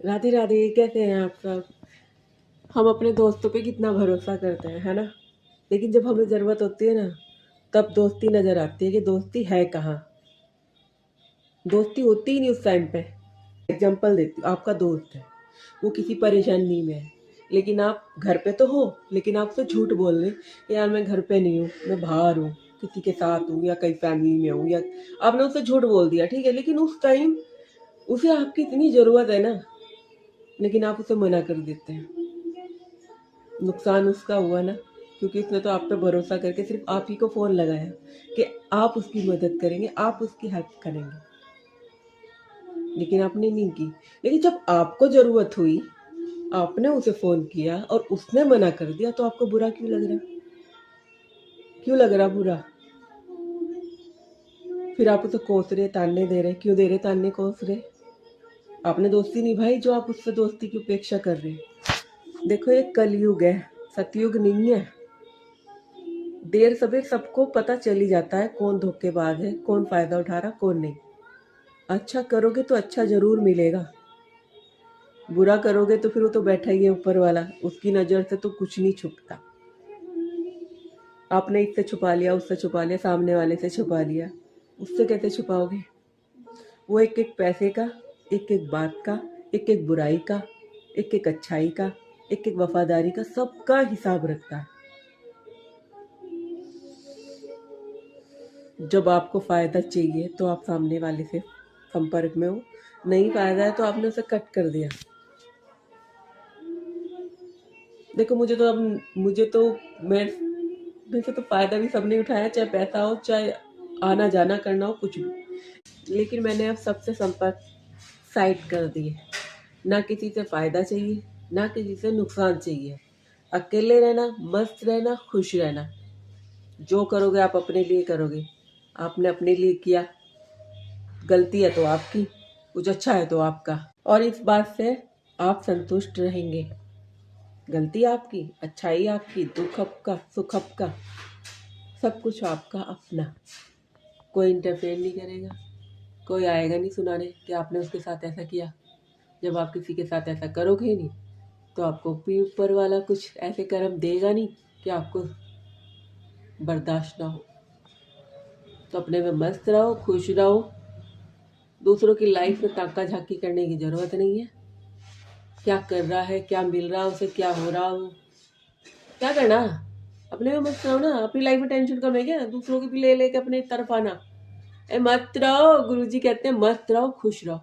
राधे राधे, कैसे हैं आप सब। हम अपने दोस्तों पे कितना भरोसा करते हैं, है ना। लेकिन जब हमें ज़रूरत होती है ना, तब दोस्ती नज़र आती है कि दोस्ती है कहाँ। दोस्ती होती ही नहीं उस टाइम पे। एग्जाम्पल देती हूँ, आपका दोस्त है, वो किसी परेशानी में है, लेकिन आप घर पे तो हो, लेकिन आप उससे झूठ बोल रहे कि यार मैं घर पे नहीं हूँ, मैं बाहर हूँ, किसी के साथ हूँ या कहीं फैमिली में हूँ, या आपने उससे झूठ बोल दिया, ठीक है। लेकिन उस टाइम उसे आपकी इतनी ज़रूरत है ना, लेकिन आप उसे मना कर देते हैं। नुकसान उसका हुआ ना, क्योंकि उसने तो आप पे भरोसा करके सिर्फ आप ही को फ़ोन लगाया कि आप उसकी मदद करेंगे, आप उसकी हेल्प करेंगे, लेकिन आपने नहीं की। लेकिन जब आपको ज़रूरत हुई, आपने उसे फ़ोन किया और उसने मना कर दिया, तो आपको बुरा क्यों लग रहा? क्यों लग रहा बुरा? फिर आप उसे कोस रहे, ताने दे रहे। क्यों दे रहे ताने, कोस रहे? आपने दोस्ती निभाई जो आप उससे दोस्ती की उपेक्षा कर रहे। देखो, ये कलयुग है, सतयुग नहीं है। देर सवेर सबको पता चल ही जाता है कौन धोखेबाज है, कौन फ़ायदा उठा रहा, कौन नहीं। अच्छा करोगे तो अच्छा ज़रूर मिलेगा, बुरा करोगे तो फिर वो तो बैठा ही है ऊपर वाला, उसकी नज़र से तो कुछ नहीं छुपता। आपने इससे छुपा लिया, उससे छुपा लिया, सामने वाले से छुपा लिया, उससे कैसे छुपाओगे? वो एक एक पैसे का, एक एक बात का, एक एक बुराई का, एक एक अच्छाई का, एक एक वफादारी का, सबका हिसाब रखता है। जब आपको फ़ायदा चाहिए तो आप सामने वाले से संपर्क में हो, नहीं फ़ायदा है तो आपने उसे कट कर दिया। देखो, मुझे तो मेरे से तो फ़ायदा भी सबने उठाया, चाहे पैसा हो, चाहे आना जाना करना हो, कुछ भी। लेकिन मैंने अब सबसे संपर्क साइड कर दिए। ना किसी से फ़ायदा चाहिए, ना किसी से नुकसान चाहिए। अकेले रहना, मस्त रहना, खुश रहना। जो करोगे आप अपने लिए करोगे। आपने अपने लिए किया, गलती है तो आपकी, कुछ अच्छा है तो आपका, और इस बात से आप संतुष्ट रहेंगे। गलती आपकी, अच्छाई आपकी, दुख आपका, सुख आपका, सब कुछ आपका अपना। कोई इंटरफेयर नहीं करेगा, कोई आएगा नहीं सुनाने कि आपने उसके साथ ऐसा किया। जब आप किसी के साथ ऐसा करोगे ही नहीं, तो आपको भी ऊपर वाला कुछ ऐसे कर्म देगा नहीं कि आपको बर्दाश्त ना हो। तो अपने में मस्त रहो, खुश रहो। दूसरों की लाइफ में ताका झाकी करने की ज़रूरत नहीं है। क्या कर रहा है, क्या मिल रहा है उसे, क्या हो रहा हो, क्या करना। अपने में मस्त रहो ना। अपनी लाइफ में टेंशन कम है क्या? दूसरों की भी ले लेके अपने तरफ आना। ए मत रहो, गुरुजी कहते हैं मस्त रहो, खुश रहो।